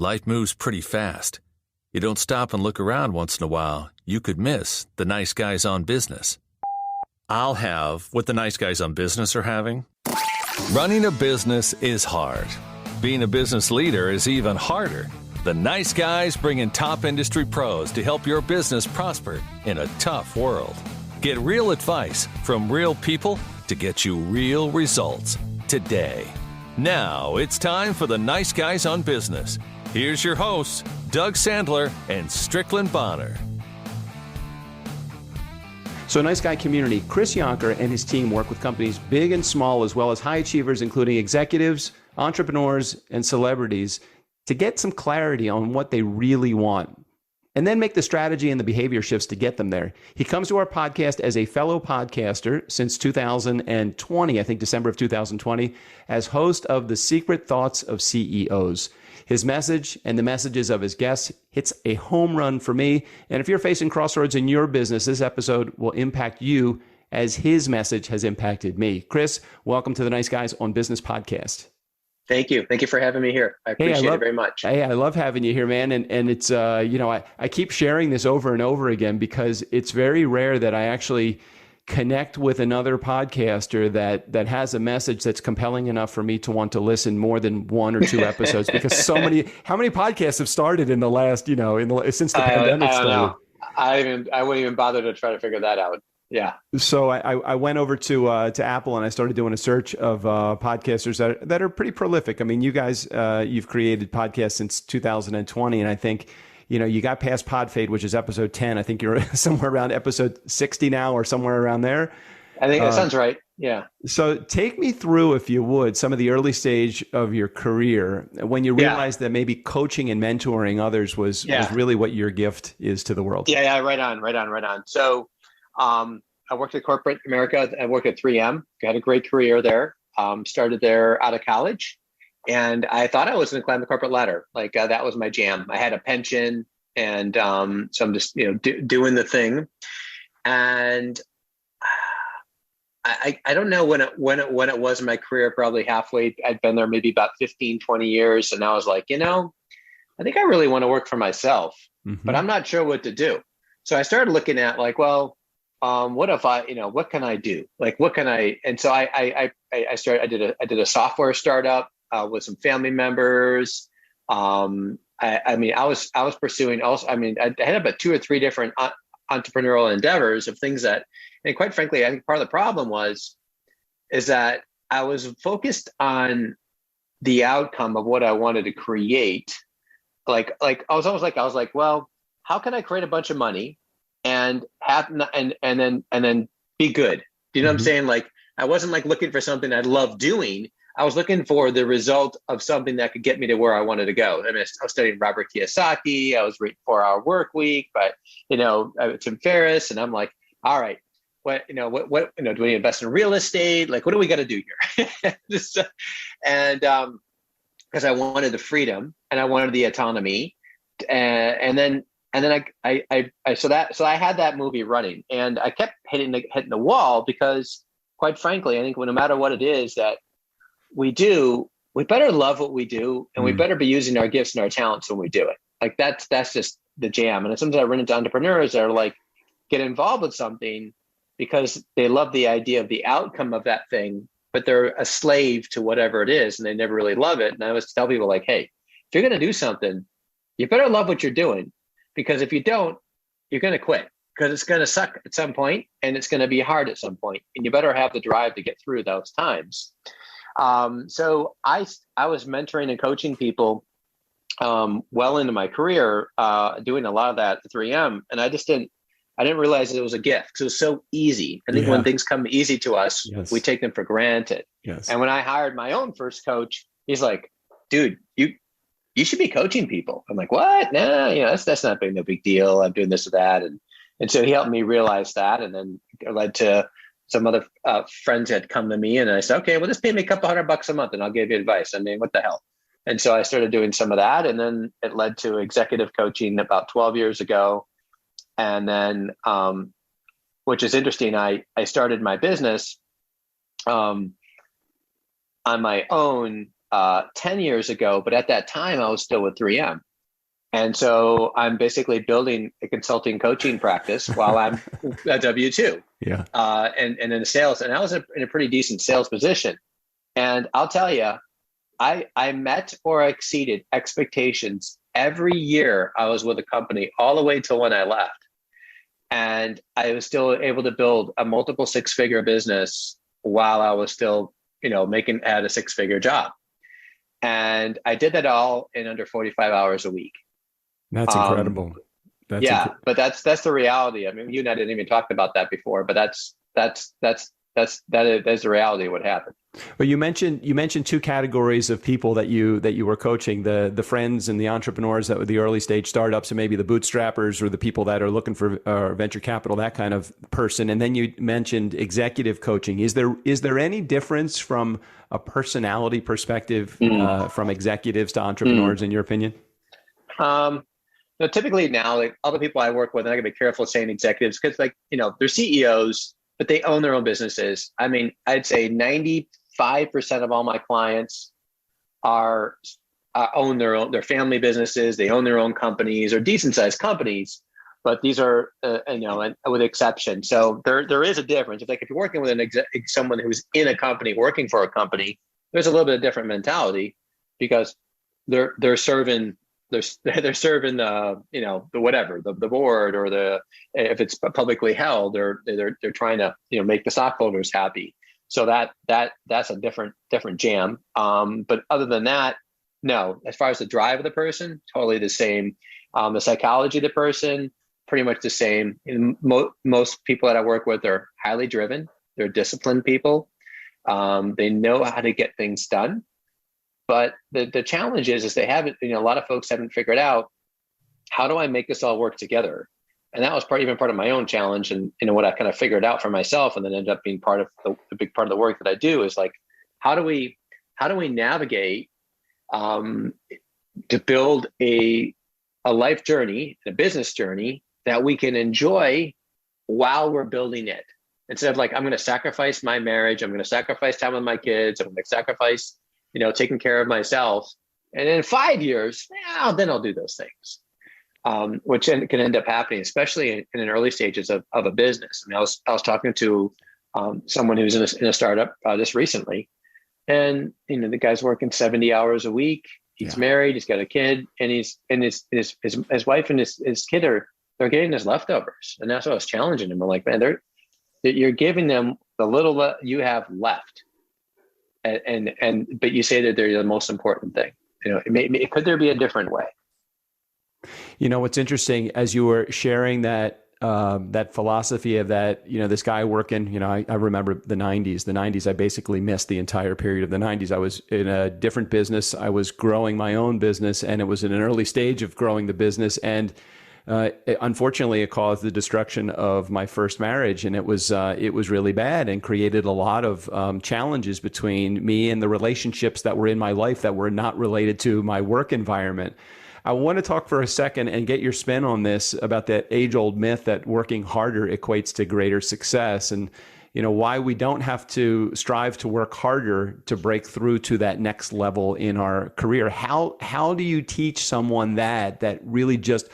Life moves pretty fast. You don't stop and look around once in a while, you could miss the nice guys on business. I'll have what the nice guys on business are having. Running a business is hard. Being a business leader is even harder. The nice guys bring in top industry pros to help your business prosper in a tough world. Get real advice from real people to get you real results today. Now it's time for the Nice Guys on Business. Here's your hosts, Doug Sandler and Strickland Bonner. So Nice Guy Community, Chris Yonker and his team work with companies big and small, as well as high achievers, including executives, entrepreneurs, and celebrities, to get some clarity on what they really want, and then make the strategy and the behavior shifts to get them there. He comes to our podcast as a fellow podcaster since 2020, I think December of 2020, as host of The Secret Thoughts of CEOs. His message and the messages of his guests hits a home run for me. And if you're facing crossroads in your business, this episode will impact you as his message has impacted me. Chris, welcome to the Nice Guys on Business podcast. Thank you. Thank you for having me here. I appreciate it very much. Hey, I love having you here, man. And it's, I keep sharing this over and over again because it's very rare that I actually connect with another podcaster that has a message that's compelling enough for me to want to listen more than one or two episodes, because how many podcasts have started in the last, since the pandemic started? Know. I wouldn't even bother to try to figure that out. Yeah. So I went over to Apple and I started doing a search of podcasters that are pretty prolific. I mean, you guys, you've created podcasts since 2020, and I think, you got past Podfade, which is episode 10. I think you're somewhere around episode 60 now, or somewhere around there. I think that sounds right. Yeah. So take me through, if you would, some of the early stage of your career when you realized that maybe coaching and mentoring others was really what your gift is to the world. Yeah. Right on. So, I worked at corporate America. I worked at 3M. Had a great career there. Started there out of college, and I thought I was going to climb the corporate ladder. Like that was my jam. I had a pension, and so I'm just doing the thing. And I don't know when it was in my career. Probably halfway. I'd been there maybe about 15, 20 years, and I was like, I think I really want to work for myself, but I'm not sure what to do. So I started looking at what if what can I do? Like, what can I? And so I did a software startup with some family members. I was pursuing also. I had about 2 or 3 different entrepreneurial endeavors of things that, and quite frankly, I think part of the problem is that I was focused on the outcome of what I wanted to create. I was like, well, how can I create a bunch of money and have and then be good? Do you know what I'm saying? Like, I wasn't looking for something I love doing. I was looking for the result of something that could get me to where I wanted to go. I was studying Robert Kiyosaki. I was reading 4-Hour Work Week, but Tim Ferriss, and I'm like, all right, what do we invest in real estate? Like, what do we got to do here? And because I wanted the freedom and I wanted the autonomy, and then I had that movie running, and I kept hitting the wall because, quite frankly, I think no matter what it is that we do, we better love what we do, and we better be using our gifts and our talents when we do it. Like that's just the jam. And sometimes I run into entrepreneurs that are like, get involved with something because they love the idea of the outcome of that thing, but they're a slave to whatever it is, and they never really love it. And I always tell people, like, hey, if you're going to do something, you better love what you're doing. Because if you don't, you're going to quit, because it's going to suck at some point and it's going to be hard at some point, and you better have the drive to get through those times. So I was mentoring and coaching people well into my career, doing a lot of that at 3M, and I didn't realize it was a gift because it was so easy. I think when things come easy to us, we take them for granted. Yes. And when I hired my own first coach, he's like, dude, you should be coaching people. I'm like, what? No, that's not no big deal. I'm doing this or that. And so he helped me realize that. And then it led to some other friends had come to me, and I said, okay, well, just pay me a couple $100 a month and I'll give you advice. I mean, what the hell? And so I started doing some of that. And then it led to executive coaching about 12 years ago. And then, which is interesting, I started my business on my own 10 years ago, but at that time I was still with 3M. And so I'm basically building a consulting coaching practice while I'm at W2. Yeah. And in sales, and I was in a pretty decent sales position. And I'll tell you, I met or exceeded expectations every year I was with a company, all the way till when I left. And I was still able to build a multiple six-figure business while I was still, had a six-figure job. And I did that all in under 45 hours a week. That's incredible. But that's the reality. I mean, you and I didn't even talk about that before, but that's the reality of what happened. Well, you mentioned two categories of people that you were coaching: the friends and the entrepreneurs that were the early stage startups, and maybe the bootstrappers or the people that are looking for venture capital, that kind of person. And then you mentioned executive coaching. Is there any difference from a personality perspective from executives to entrepreneurs, in your opinion? Typically now, like all the people I work with, and I gotta be careful saying executives because, they're CEOs, but they own their own businesses. I mean, I'd say 95% of all my clients own their family businesses. They own their own companies, or decent sized companies, but these are, and with exception. So there is a difference. If you're working with someone who's in a company, working for a company, there's a little bit of different mentality because they're serving the whatever, the board, or if it's publicly held, or they're trying to make the stockholders happy. So that's a different jam. But other than that, no. As far as the drive of the person, totally the same. The psychology of the person, pretty much the same. Most people that I work with are highly driven. They're disciplined people. They know how to get things done. But the challenge is they haven't, a lot of folks haven't figured out, how do I make this all work together? And that was even part of my own challenge, and what I kind of figured out for myself, and then ended up being part of the big part of the work that I do is like, how do we navigate to build a life journey, a business journey that we can enjoy while we're building it, instead of like, I'm going to sacrifice my marriage, I'm going to sacrifice time with my kids, I'm going to sacrifice taking care of myself. And in 5 years, then I'll do those things, which can end up happening, especially in an early stages of a business. I mean, I was talking to someone who's in a startup just recently, and the guy's working 70 hours a week. He's married, he's got a kid, and his wife and his kid they're getting his leftovers. And that's what I was challenging him. I'm like, man, you're giving them the little you have left. But you say that they're the most important thing. Could there be a different way? What's interesting, as you were sharing that philosophy of that, this guy working, I remember the 90s. I basically missed the entire period of the 90s. I was in a different business. I was growing my own business, and it was in an early stage of growing the business. And unfortunately, it caused the destruction of my first marriage, and it was really bad, and created a lot of challenges between me and the relationships that were in my life that were not related to my work environment. I want to talk for a second and get your spin on this, about that age-old myth that working harder equates to greater success, and why we don't have to strive to work harder to break through to that next level in our career. How do you teach someone that really just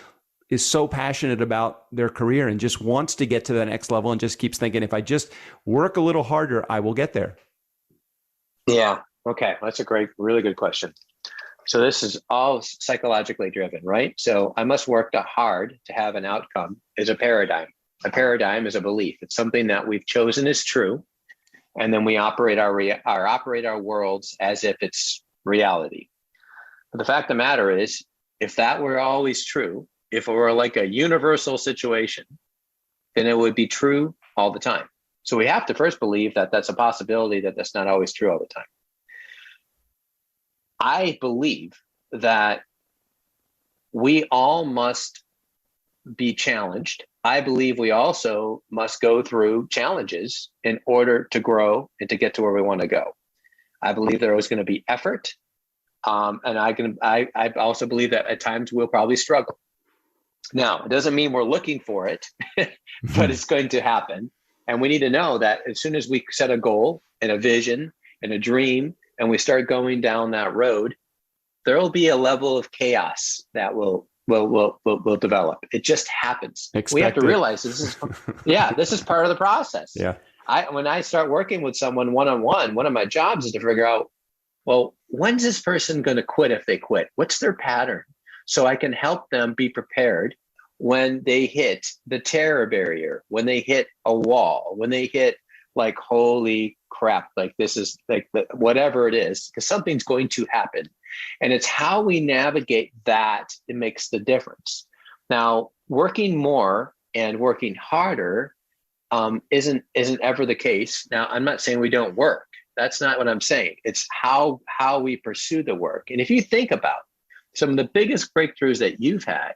is so passionate about their career and just wants to get to the next level and just keeps thinking, if I just work a little harder, I will get there? Yeah. Okay. That's a really good question. So this is all psychologically driven, right? So I must work hard to have an outcome is a paradigm. A paradigm is a belief. It's something that we've chosen as true. And then we operate our worlds as if it's reality. But the fact of the matter is, if that were always true, if it were like a universal situation, then it would be true all the time. So we have to first believe that that's a possibility, that that's not always true all the time. I believe that we all must be challenged. I believe we also must go through challenges in order to grow and to get to where we want to go. I believe there is going to be effort. And I also believe that at times we'll probably struggle. Now, it doesn't mean we're looking for it, but it's going to happen. And we need to know that as soon as we set a goal and a vision and a dream and we start going down that road, there will be a level of chaos that will develop. It just happens. We have to realize this is this is part of the process. Yeah. When I start working with someone one-on-one, one of my jobs is to figure out, well, when's this person going to quit if they quit? What's their pattern? So I can help them be prepared when they hit the terror barrier, when they hit a wall, when they hit like, holy crap, like this is like whatever it is, because something's going to happen. And it's how we navigate that it makes the difference. Now, working more and working harder isn't ever the case. Now, I'm not saying we don't work. That's not what I'm saying. It's how we pursue the work. And if you think about some of the biggest breakthroughs that you've had,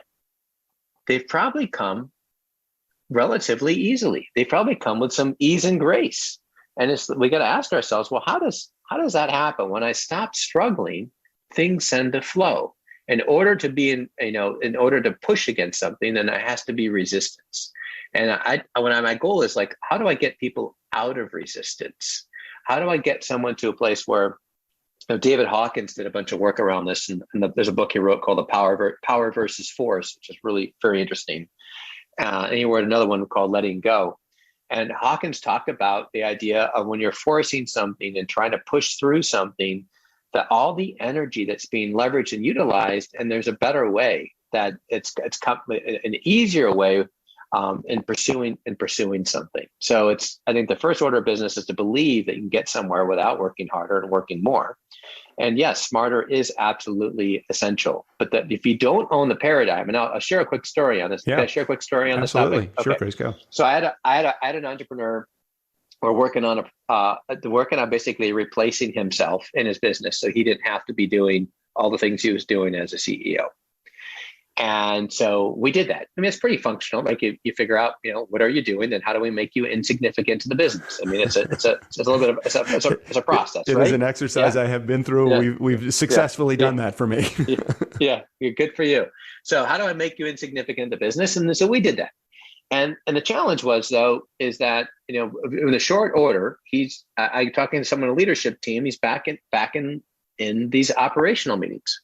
they've probably come relatively easily. They probably come with some ease and grace. And we got to ask ourselves, well, how does that happen? When I stop struggling, things tend to flow. In order to be in order to push against something, then there has to be resistance. And my goal is like, how do I get people out of resistance? How do I get someone to a place where, David Hawkins did a bunch of work around this, and there's a book he wrote called The Power versus Force, which is really very interesting. And he wrote another one called Letting Go. And Hawkins talked about the idea of when you're forcing something and trying to push through something, that all the energy that's being leveraged and utilized, and there's a better way, that it's an easier way in pursuing something. So I think the first order of business is to believe that you can get somewhere without working harder and working more. And yes, smarter is absolutely essential. But that if you don't own the paradigm, and I'll share a quick story on this. Yeah. Can I share a quick story on Absolutely. this topic? Sure, Okay. Chris, go. So I had an entrepreneur. We're working on basically replacing himself in his business, so he didn't have to be doing all the things he was doing as a CEO. And so we did that. I mean, it's pretty functional. Like you figure out, what are you doing, and how do we make you insignificant to the business? I mean, it's a little bit of it's a process. It right? is an exercise I have been through. Yeah. We've successfully done that for me. Yeah, good for you. So how do I make you insignificant to business? And so we did that. And the challenge was, though, is that in the short order, I'm talking to someone on the leadership team. He's back in these operational meetings,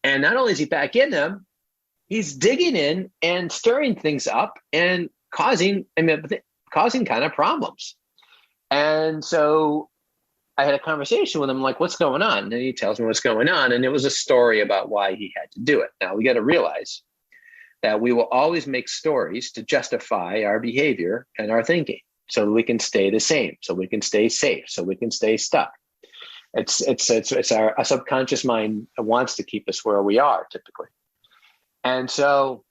and not only is he back in them, he's digging in and stirring things up and causing kind of problems. And so I had a conversation with him, like, what's going on? And he tells me what's going on. And it was a story about why he had to do it. Now, we got to realize that we will always make stories to justify our behavior and our thinking, so we can stay the same, so we can stay safe, so we can stay stuck. It's our subconscious mind wants to keep us where we are typically. And so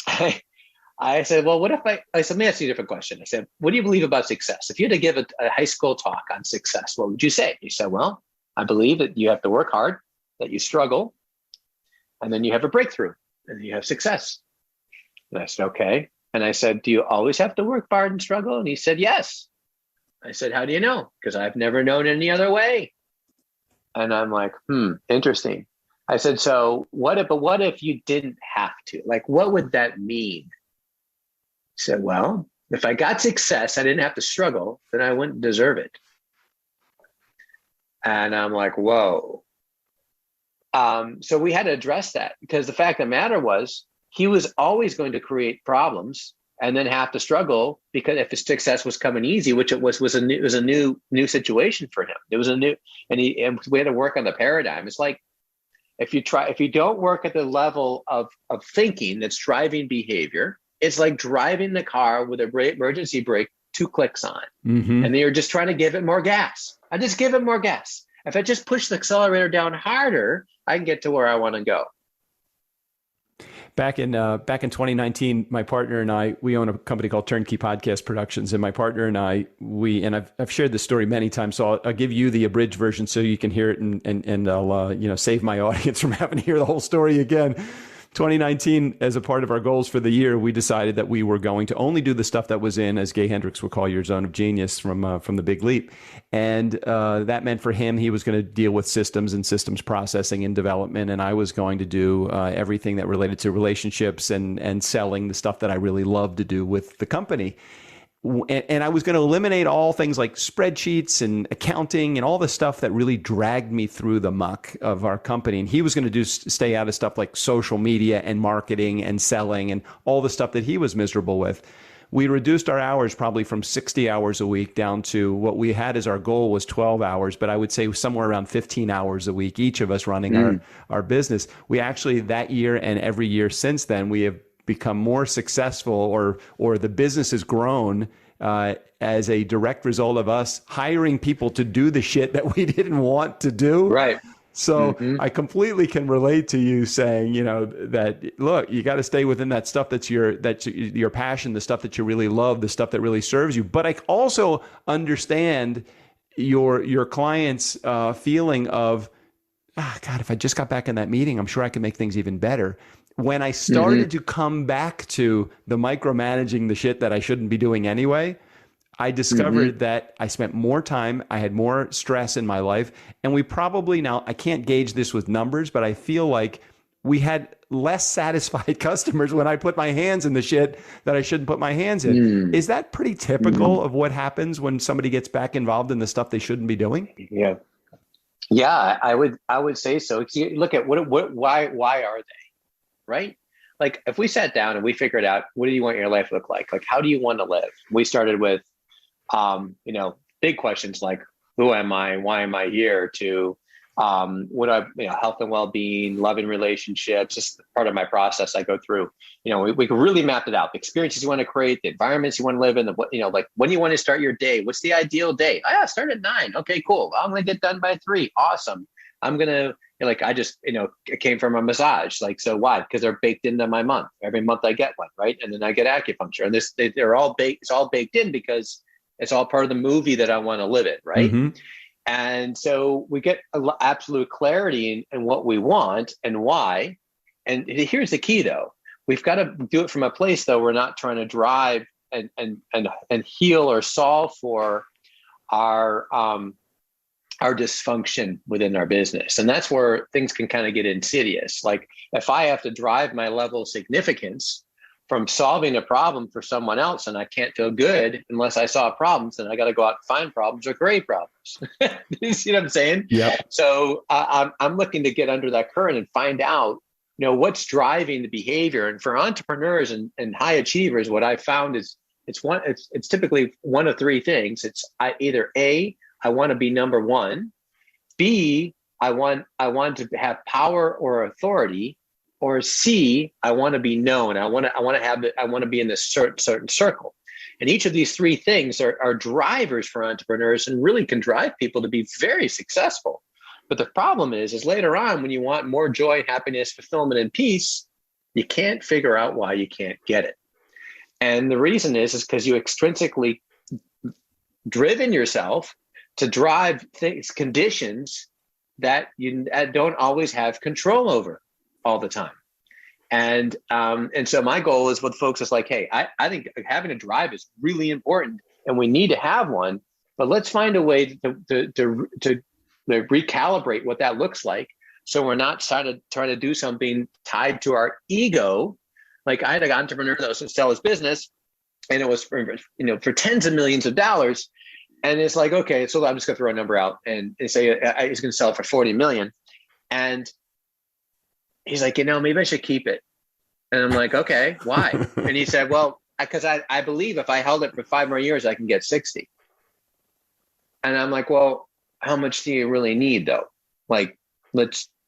I said, well, what if I said, let me ask you a different question. I said, what do you believe about success? If you had to give a high school talk on success, what would you say? He said, well, I believe that you have to work hard, that you struggle, and then you have a breakthrough, and then you have success. And I said, okay. And I said, do you always have to work hard and struggle? And he said, yes. I said, how do you know? Because I've never known any other way. And I'm like, interesting. I said, so what if you didn't have to? Like, what would that mean? He said, well, if I got success, I didn't have to struggle, then I wouldn't deserve it. And I'm like, whoa. So we had to address that, because the fact of the matter was, he was always going to create problems and then have to struggle, because if his success was coming easy, which it was a new situation for him. It was a new, and we had to work on the paradigm. It's like, if you don't work at the level of thinking that's driving behavior, it's like driving the car with a emergency brake 2 clicks on, and then you're just trying to give it more gas. I just give it more gas. If I just push the accelerator down harder, I can get to where I want to go. Back in 2019, my partner and I, we own a company called Turnkey Podcast Productions, and my partner and I, I've shared this story many times, so I'll give you the abridged version so you can hear it, and I'll save my audience from having to hear the whole story again. 2019, as a part of our goals for the year, we decided that we were going to only do the stuff that was in, as Gay Hendricks would call, your zone of genius from the Big Leap. And that meant for him, he was going to deal with systems and systems processing and development. And I was going to do everything that related to relationships and selling, the stuff that I really love to do with the company. and I was going to eliminate all things like spreadsheets and accounting and all the stuff that really dragged me through the muck of our company. And he was going to stay out of stuff like social media and marketing and selling and all the stuff that he was miserable with. We reduced our hours probably from 60 hours a week down to what we had as our goal was 12 hours, but I would say somewhere around 15 hours a week, each of us running our business. We actually, that year and every year since then, we have become more successful, or the business has grown as a direct result of us hiring people to do the shit that we didn't want to do. Right. So I completely can relate to you saying, that look, you got to stay within that stuff that's your passion, the stuff that you really love, the stuff that really serves you. But I also understand your clients' feeling of, God, if I just got back in that meeting, I'm sure I could make things even better. When I started to come back to the micromanaging the shit that I shouldn't be doing anyway, I discovered that I spent more time, I had more stress in my life, and we probably, now I can't gauge this with numbers, but I feel like we had less satisfied customers when I put my hands in the shit that I shouldn't put my hands in. Is that pretty typical of what happens when somebody gets back involved in the stuff they shouldn't be doing? Yeah, I would say so. Look at why are they? Right? Like if we sat down and we figured out, what do you want your life to look like? Like, how do you want to live? We started with, big questions like, who am I? Why am I here? To, health and well-being, loving relationships, just part of my process I go through. We can really map it out. The experiences you want to create, the environments you want to live in, like when you want to start your day, what's the ideal day? Start at 9. Okay, cool. I'm going to get done by 3. Awesome. I'm going to, I just, it came from a massage. Like, so why? Because they're baked into my month. Every month I get one, right? And then I get acupuncture, and they're all baked. It's all baked in because it's all part of the movie that I want to live in, right? And so we get absolute clarity in what we want and why. And here's the key, though. We've got to do it from a place, though. We're not trying to drive and heal or solve for our dysfunction within our business. And that's where things can kind of get insidious. Like if I have to drive my level of significance from solving a problem for someone else, and I can't feel good unless I solve problems, then I got to go out and find problems or create problems. You see what I'm saying? Yeah. So I'm looking to get under that current and find out, what's driving the behavior. And for entrepreneurs and high achievers, what I found is it's typically one of 3 things. It's either A, I want to be number one. B, I want to have power or authority. Or C, I want to be known. I want to be in this certain circle. And each of these 3 things are drivers for entrepreneurs and really can drive people to be very successful. But the problem is later on, when you want more joy, happiness, fulfillment, and peace, you can't figure out why you can't get it. And the reason is because you extrinsically driven yourself to drive conditions that you don't always have control over all the time. And so my goal is with folks is like, hey, I think having a drive is really important and we need to have one, but let's find a way to recalibrate what that looks like. So we're not trying to do something tied to our ego. Like I had an entrepreneur that was going to sell his business and it was for tens of millions of dollars. And it's like, okay, so I'm just gonna throw a number out and say he's gonna sell it for 40 million. And he's like, maybe I should keep it. And I'm like, okay, why? And he said, well, because I believe if I held it for 5 more years, I can get 60. And I'm like, well, how much do you really need though? Like,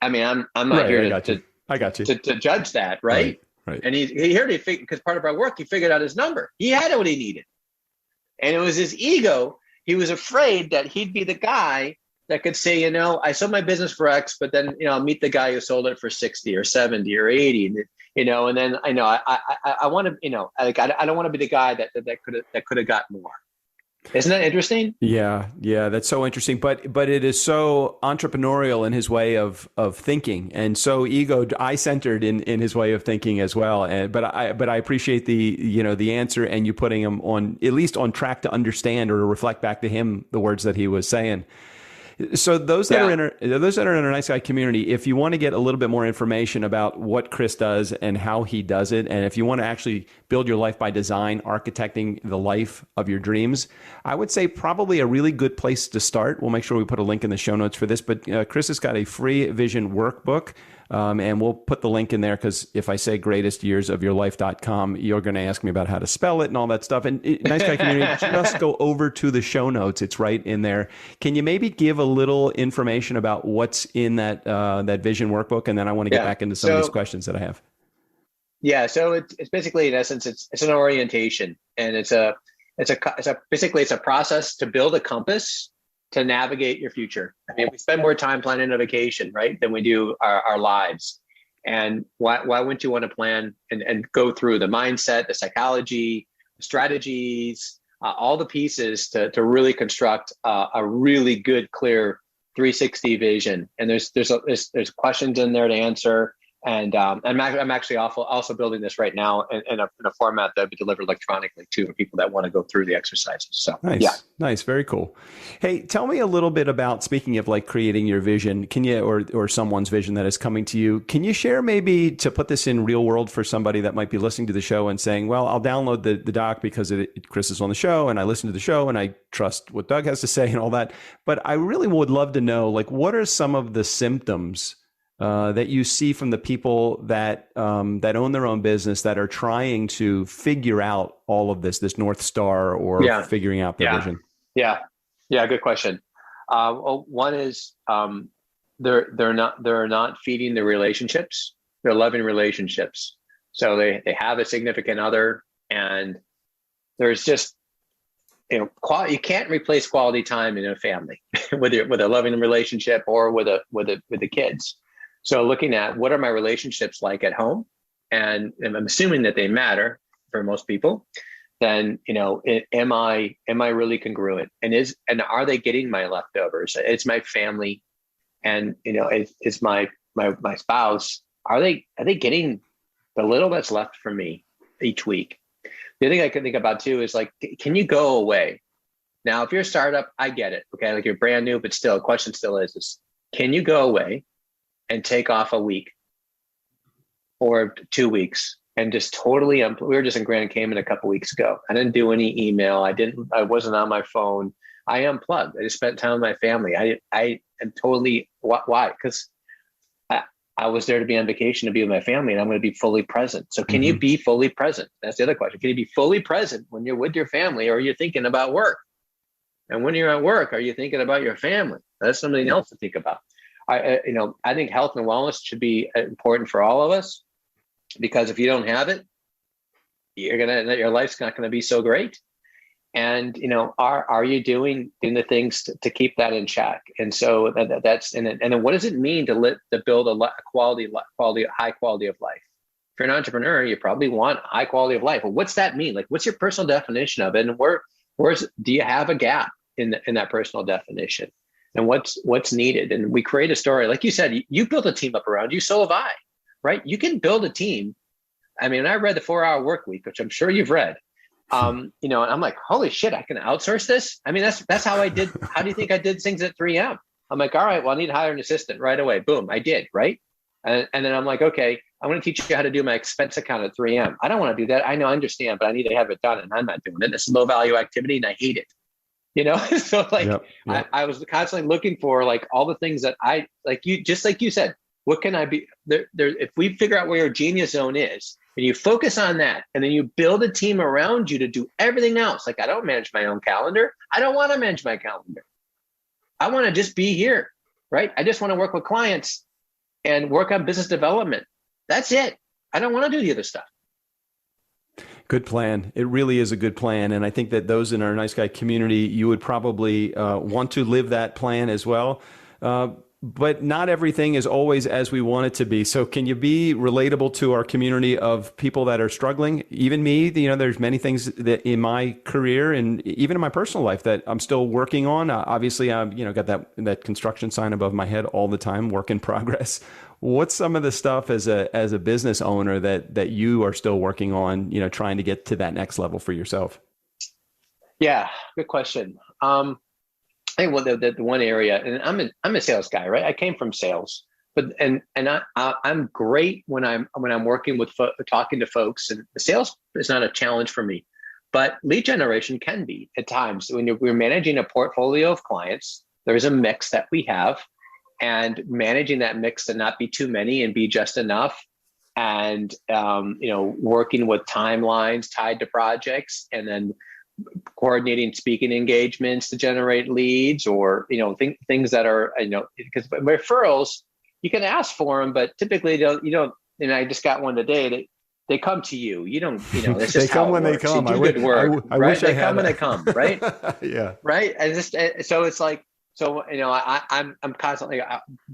I'm not here to judge that, right? Right. And he heard it because part of our work, he figured out his number. He had what he needed. And it was his ego. He was afraid that he'd be the guy that could say, I sold my business for X, but then, I'll meet the guy who sold it for 60 or 70 or 80, and then I want to, I don't want to be the guy that could have got more. Isn't that interesting? Yeah, that's so interesting. But it is so entrepreneurial in his way of thinking, and so I-centered in his way of thinking as well. But I appreciate the answer and you putting him on at least on track to understand or to reflect back to him the words that he was saying. So those that are in our Nice Guy community, if you want to get a little bit more information about what Chris does and how he does it, and if you want to actually build your life by design, architecting the life of your dreams, I would say probably a really good place to start. We'll make sure we put a link in the show notes for this, but Chris has got a free vision workbook. And we'll put the link in there because if I say greatestyearsofyourlife.com, you're going to ask me about how to spell it and all that stuff. And Nice Guy Community, just go over to the show notes. It's right in there. Can you maybe give a little information about what's in that that vision workbook? And then I want to get back into some of these questions that I have. Yeah. So it's basically, in essence, it's an orientation, and it's basically a process to build a compass to navigate your future. I mean, we spend more time planning a vacation, right, than we do our lives. And why wouldn't you want to plan and go through the mindset, the psychology, the strategies, all the pieces to really construct a really good, clear 360 vision? And there's questions in there to answer. And I'm actually also building this right now in a format that will be delivered electronically too for people that want to go through the exercises. So nice, very cool. Hey, tell me a little bit about, speaking of like creating your vision, can you, or someone's vision that is coming to you, can you share maybe to put this in real world for somebody that might be listening to the show and saying, well, I'll download the doc because Chris is on the show and I listen to the show and I trust what Doug has to say and all that. But I really would love to know, like, what are some of the symptoms that you see from the people that that own their own business that are trying to figure out all of this North Star or figuring out their vision? Yeah. Good question. One is they're not feeding the relationships. They're loving relationships. So they have a significant other, and there's just, you can't replace quality time in a family with a loving relationship or with the kids. So looking at what are my relationships like at home, and I'm assuming that they matter for most people, then, am I really congruent? And are they getting my leftovers? It's my family, and, it's my spouse. Are they getting the little that's left for me each week? The other thing I can think about too is, like, can you go away? Now, if you're a startup, I get it. Okay. Like, you're brand new, but still, the question still is can you go away and take off a week or 2 weeks and just totally, we were just in Grand Cayman a couple weeks ago. I didn't do any email. I wasn't on my phone. I unplugged. I just spent time with my family. I am totally, why? Because I was there to be on vacation, to be with my family, and I'm going to be fully present. So can you be fully present? That's the other question. Can you be fully present when you're with your family, or are you thinking about work? And when you're at work, are you thinking about your family? That's something else to think about. I think health and wellness should be important for all of us, because if you don't have it, your life's not going to be so great. And, are you doing the things to keep that in check? And so that's, and then what does it mean to build a high quality of life? If you're an entrepreneur, you probably want high quality of life. Well, what's that mean? Like, what's your personal definition of it? And do you have a gap in that personal definition? And what's needed? And we create a story. Like you said, you built a team up around you. So have I, right? You can build a team. I mean, I read the 4-Hour Work Week, which I'm sure you've read. And I'm like, holy shit, I can outsource this. I mean, that's how I did. How do you think I did things at 3M? I'm like, all right, well, I need to hire an assistant right away. Boom, I did, right? And then I'm like, okay, I'm going to teach you how to do my expense account at 3M. I don't want to do that. I know, I understand, but I need to have it done, and I'm not doing it. It's a low value activity, and I hate it. So like, yep. I was constantly looking for, like, all the things that I like. Just like you said, what can I be there? If we figure out where your genius zone is, and you focus on that, and then you build a team around you to do everything else. Like, I don't manage my own calendar. I don't want to manage my calendar. I want to just be here, right? I just want to work with clients and work on business development. That's it. I don't want to do the other stuff. Good plan. It really is a good plan. And I think that those in our Nice Guy community, you would probably want to live that plan as well. But not everything is always as we want it to be. So can you be relatable to our community of people that are struggling? Even me, there's many things that in my career and even in my personal life that I'm still working on. Obviously, I'm, got that construction sign above my head all the time, work in progress. What's some of the stuff as a business owner that you are still working on, trying to get to that next level for yourself? Yeah, good question. I think the one area, and I'm a sales guy, right? I came from sales, but I'm great when I'm working with talking to folks, and the sales is not a challenge for me, but lead generation can be at times when we're managing a portfolio of clients. There's a mix that we have, and managing that mix to not be too many and be just enough, and working with timelines tied to projects, and then coordinating speaking engagements to generate leads, or things that are because referrals you can ask for them, but typically you don't. And I just got one today. They come to you. You don't. It's just they come how when it works. they come. You do good work, I right? wish They I come had when they come, right? Yeah. Right. And so it's like, so I'm constantly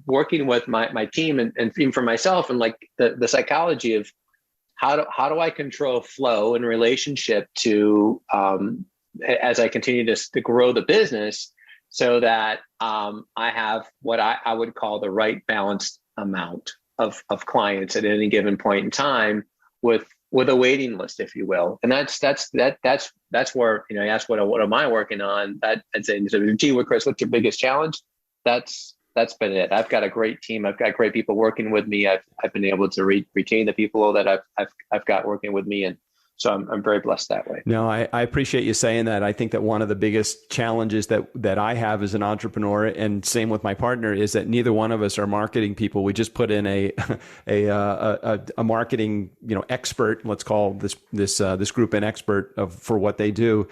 working with my team and even for myself, and like the psychology of how do I control flow and relationship to as I continue to grow the business, so that I have what I would call the right balanced amount of clients at any given point in time, with a waiting list, if you will. And that's where you ask what am I working on? That I'd say, gee, Chris, what's your biggest challenge? That's been it. I've got a great team. I've got great people working with me. I've been able to retain the people that I've got working with me, and so I'm very blessed that way. No, I appreciate you saying that. I think that one of the biggest challenges that I have as an entrepreneur, and same with my partner, is that neither one of us are marketing people. We just put in a marketing expert. Let's call this group an expert for what they do.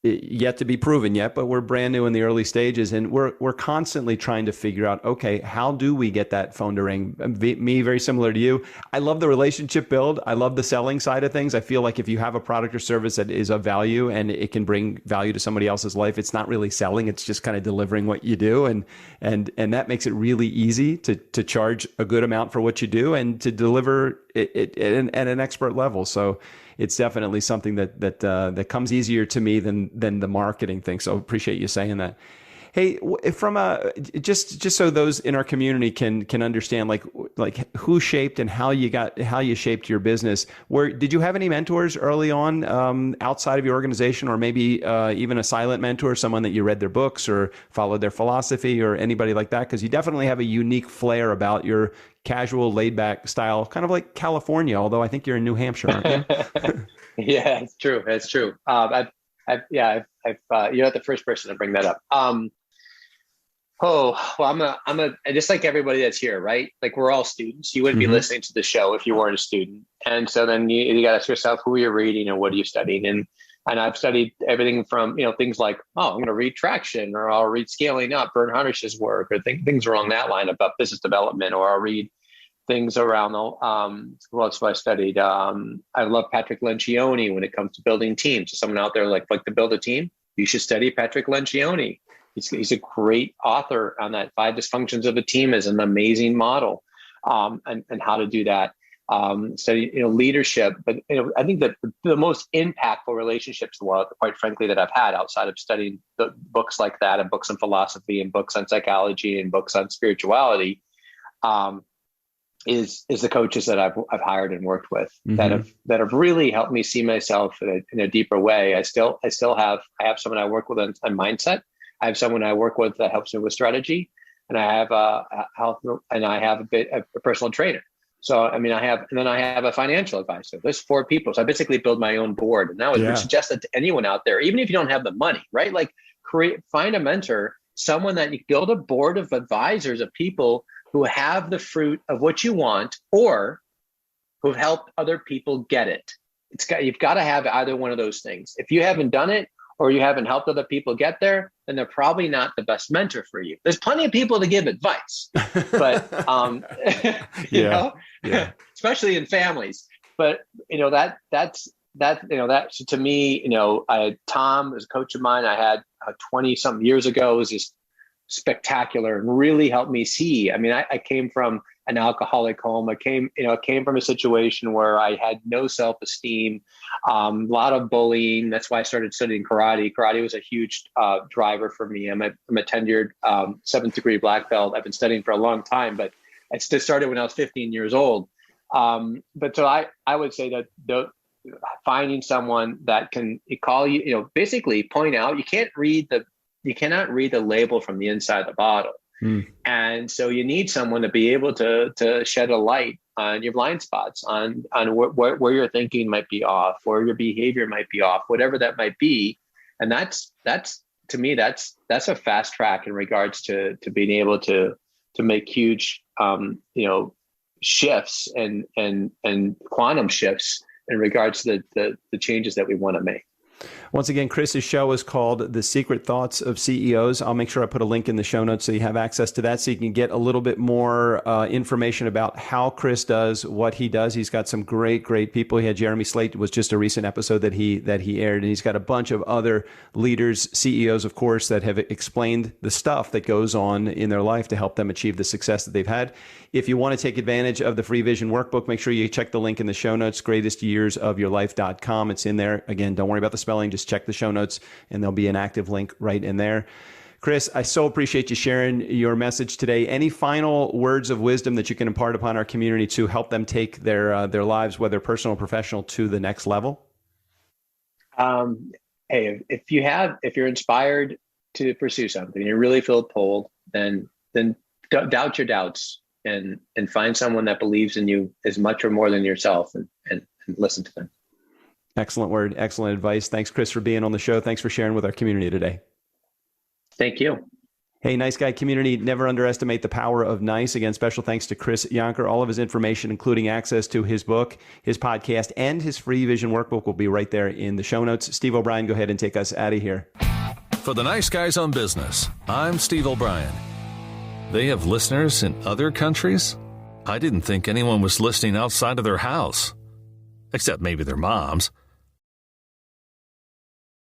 Yet to be proven yet, but we're brand new in the early stages, and we're constantly trying to figure out, okay, how do we get that phone to ring? Me, very similar to you. I love the relationship build. I love the selling side of things. I feel like if you have a product or service that is of value and it can bring value to somebody else's life, it's not really selling. It's just kind of delivering what you do, and that makes it really easy to charge a good amount for what you do and to deliver it at an expert level. So it's definitely something that comes easier to me than the marketing thing. So appreciate you saying that. Hey, from just so those in our community can understand, like who shaped and how you shaped your business. Did you have any mentors early on outside of your organization, or maybe even a silent mentor, someone that you read their books or followed their philosophy, or anybody like that? Because you definitely have a unique flair about your casual, laid-back style, kind of like California. Although I think you're in New Hampshire, aren't you? Yeah, it's true. It's true. You're not the first person to bring that up. Oh, well, I'm just like everybody that's here, right? Like, we're all students. You wouldn't be listening to the show if you weren't a student. And so then you got to ask yourself, who are you reading and what are you studying? And I've studied everything from, things like, I'm going to read Traction, or I'll read Scaling Up, Bert Harnish's work, or things along that line about business development, or I'll read things around what else have I studied? I love Patrick Lencioni when it comes to building teams. So someone out there like to build a team, you should study Patrick Lencioni. He's a great author on that. 5 Dysfunctions of a Team is an amazing model, and how to do that. Study leadership, but I think that the most impactful relationships, quite frankly, that I've had outside of studying the books like that, and books on philosophy, and books on psychology, and books on spirituality, is the coaches that I've hired and worked with, that have really helped me see myself in a deeper way. I have someone I work with on mindset. I have someone I work with that helps me with strategy, and I have a personal trainer. So, I have a financial advisor. There's 4 people. So I basically build my own board. And I would suggest that to anyone out there, even if you don't have the money, right? Like, find a mentor, someone that you build a board of advisors, of people who have the fruit of what you want, or who've helped other people get it. You've got to have either one of those things. If you haven't done it, or you haven't helped other people get there, then they're probably not the best mentor for you. There's plenty of people to give advice, but especially in families. But that's so to me, I had Tom as a coach of mine. I had 20 something years ago. It was just spectacular and really helped me see. I came from an alcoholic home. I came from a situation where I had no self-esteem, a lot of bullying. That's why I started studying karate. Karate was a huge driver for me. I'm a tenured 7th degree black belt. I've been studying for a long time, but I started when I was 15 years old. But so I would say that finding someone that can call you, basically point out, you can't read the read the label from the inside of the bottle. And so you need someone to be able to shed a light on your blind spots, on where your thinking might be off, where your behavior might be off, whatever that might be. And that's to me, that's a fast track in regards to being able to make huge shifts and quantum shifts in regards to the changes that we want to make. Once again, Chris's show is called The Secret Thoughts of CEOs. I'll make sure I put a link in the show notes so you have access to that, so you can get a little bit more information about how Chris does what he does. He's got some great people. He had Jeremy Slate, was just a recent episode that he aired, and he's got a bunch of other leaders, CEOs, of course, that have explained the stuff that goes on in their life to help them achieve the success that they've had. If you want to take advantage of the free vision workbook, make sure you check the link in the show notes, greatestyearsofyourlife.com. It's in there. Again, don't worry about the spelling. Just check the show notes, and there'll be an active link right in there. Chris, I so appreciate you sharing your message today. Any final words of wisdom that you can impart upon our community to help them take their lives, whether personal or professional, to the next level? Hey, if you're inspired to pursue something, you really feel pulled, then doubt your doubts and find someone that believes in you as much or more than yourself, and listen to them. Excellent word. Excellent advice. Thanks, Chris, for being on the show. Thanks for sharing with our community today. Thank you. Hey, Nice Guy community, never underestimate the power of nice. Again, special thanks to Chris Yonker. All of his information, including access to his book, his podcast, and his free vision workbook will be right there in the show notes. Steve O'Brien, go ahead and take us out of here. For the Nice Guys on Business, I'm Steve O'Brien. They have listeners in other countries? I didn't think anyone was listening outside of their house, except maybe their moms.